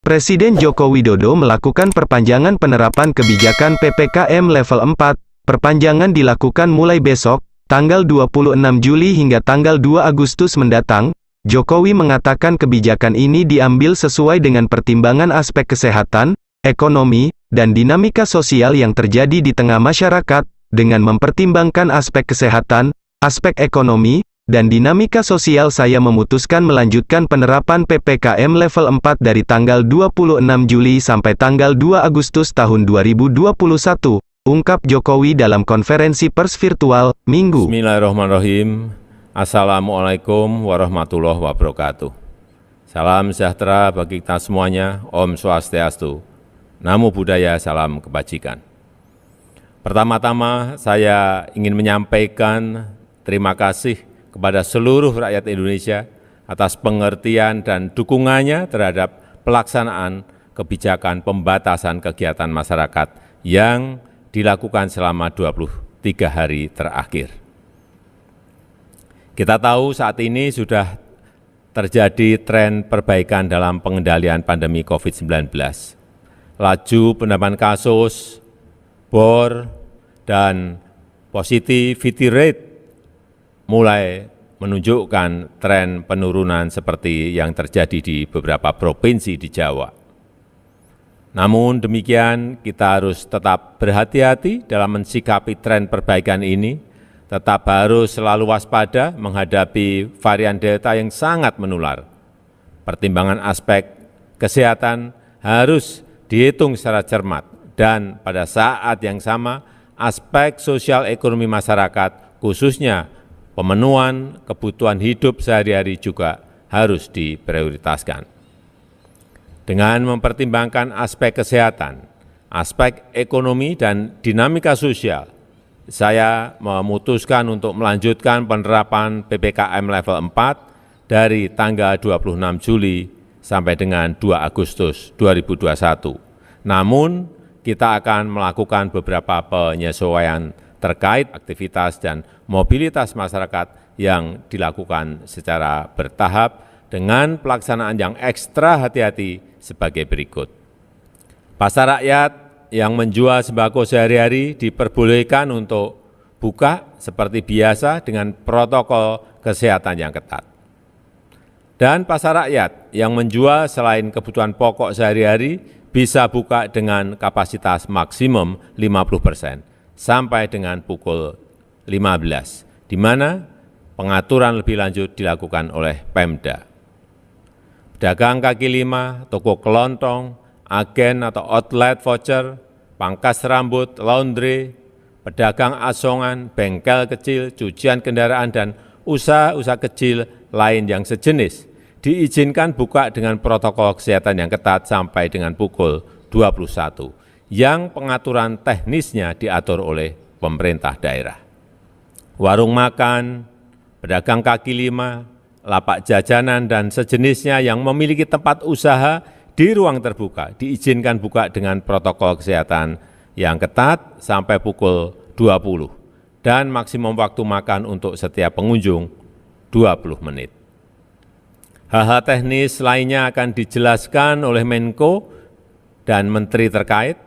Presiden Joko Widodo melakukan perpanjangan penerapan kebijakan PPKM level 4. Perpanjangan dilakukan mulai besok, tanggal 26 Juli hingga tanggal 2 Agustus mendatang. Jokowi mengatakan kebijakan ini diambil sesuai dengan pertimbangan aspek kesehatan, ekonomi, dan dinamika sosial yang terjadi di tengah masyarakat. Dengan mempertimbangkan aspek kesehatan, aspek ekonomi, dan dinamika sosial, saya memutuskan melanjutkan penerapan PPKM level 4 dari tanggal 26 Juli sampai tanggal 2 Agustus tahun 2021, ungkap Jokowi dalam konferensi pers virtual, Minggu. Bismillahirrahmanirrahim. Assalamualaikum warahmatullahi wabarakatuh. Salam sejahtera bagi kita semuanya. Om Swastiastu. Namo Buddhaya, salam kebajikan. Pertama-tama saya ingin menyampaikan terima kasih kepada seluruh rakyat Indonesia atas pengertian dan dukungannya terhadap pelaksanaan kebijakan pembatasan kegiatan masyarakat yang dilakukan selama 23 hari terakhir. Kita tahu saat ini sudah terjadi tren perbaikan dalam pengendalian pandemi COVID-19. Laju penambahan kasus, bor, dan positivity rate mulai menunjukkan tren penurunan seperti yang terjadi di beberapa provinsi di Jawa. Namun demikian, kita harus tetap berhati-hati dalam mensikapi tren perbaikan ini, tetap harus selalu waspada menghadapi varian Delta yang sangat menular. Pertimbangan aspek kesehatan harus dihitung secara cermat, dan pada saat yang sama, aspek sosial ekonomi masyarakat, khususnya pemenuhan kebutuhan hidup sehari-hari juga harus diprioritaskan. Dengan mempertimbangkan aspek kesehatan, aspek ekonomi, dan dinamika sosial, saya memutuskan untuk melanjutkan penerapan PPKM level 4 dari tanggal 26 Juli sampai dengan 2 Agustus 2021. Namun, kita akan melakukan beberapa penyesuaian terkait aktivitas dan mobilitas masyarakat yang dilakukan secara bertahap dengan pelaksanaan yang ekstra hati-hati sebagai berikut. Pasar rakyat yang menjual sembako sehari-hari diperbolehkan untuk buka seperti biasa dengan protokol kesehatan yang ketat. Dan pasar rakyat yang menjual selain kebutuhan pokok sehari-hari bisa buka dengan kapasitas maksimum 50% sampai dengan pukul 15, di mana pengaturan lebih lanjut dilakukan oleh Pemda. Pedagang kaki lima, toko kelontong, agen atau outlet voucher, pangkas rambut, laundry, pedagang asongan, bengkel kecil, cucian kendaraan, dan usaha-usaha kecil lain yang sejenis diizinkan buka dengan protokol kesehatan yang ketat sampai dengan pukul 21, yang pengaturan teknisnya diatur oleh pemerintah daerah. Warung makan, pedagang kaki lima, lapak jajanan, dan sejenisnya yang memiliki tempat usaha di ruang terbuka diizinkan buka dengan protokol kesehatan yang ketat sampai pukul 20, dan maksimum waktu makan untuk setiap pengunjung 20 menit. Hal-hal teknis lainnya akan dijelaskan oleh Menko dan Menteri terkait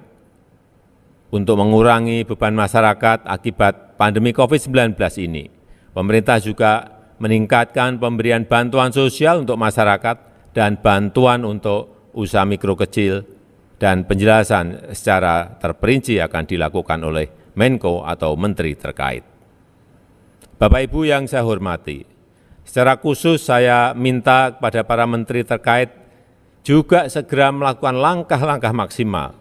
untuk mengurangi beban masyarakat akibat pandemi COVID-19 ini. Pemerintah juga meningkatkan pemberian bantuan sosial untuk masyarakat dan bantuan untuk usaha mikro kecil, dan penjelasan secara terperinci akan dilakukan oleh Menko atau Menteri terkait. Bapak Ibu yang saya hormati, secara khusus saya minta kepada para menteri terkait juga segera melakukan langkah-langkah maksimal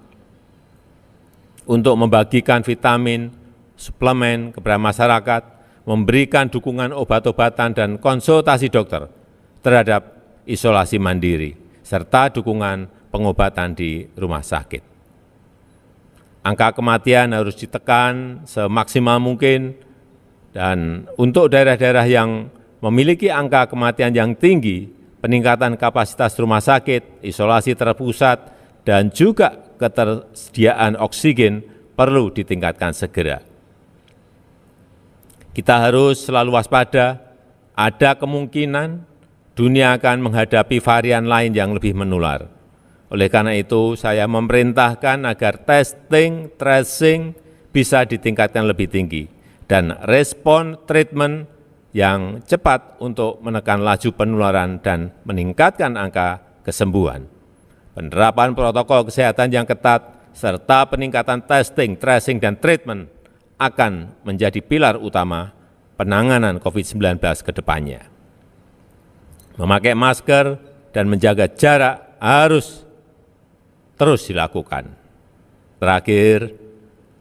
untuk membagikan vitamin, suplemen kepada masyarakat, memberikan dukungan obat-obatan dan konsultasi dokter terhadap isolasi mandiri, serta dukungan pengobatan di rumah sakit. Angka kematian harus ditekan semaksimal mungkin, dan untuk daerah-daerah yang memiliki angka kematian yang tinggi, peningkatan kapasitas rumah sakit, isolasi terpusat, dan juga ketersediaan oksigen perlu ditingkatkan segera. Kita harus selalu waspada, ada kemungkinan dunia akan menghadapi varian lain yang lebih menular. Oleh karena itu, saya memerintahkan agar testing, tracing bisa ditingkatkan lebih tinggi dan respon treatment yang cepat untuk menekan laju penularan dan meningkatkan angka kesembuhan. Penerapan protokol kesehatan yang ketat serta peningkatan testing, tracing, dan treatment akan menjadi pilar utama penanganan COVID-19 ke depannya. Memakai masker dan menjaga jarak harus terus dilakukan. Terakhir,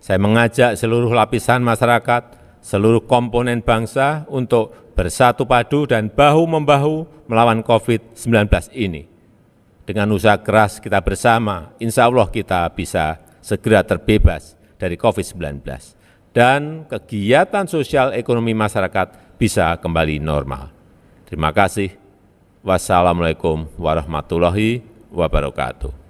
saya mengajak seluruh lapisan masyarakat, seluruh komponen bangsa untuk bersatu padu dan bahu-membahu melawan COVID-19 ini. Dengan usaha keras kita bersama, insya Allah kita bisa segera terbebas dari COVID-19. Dan kegiatan sosial ekonomi masyarakat bisa kembali normal. Terima kasih. Wassalamualaikum warahmatullahi wabarakatuh.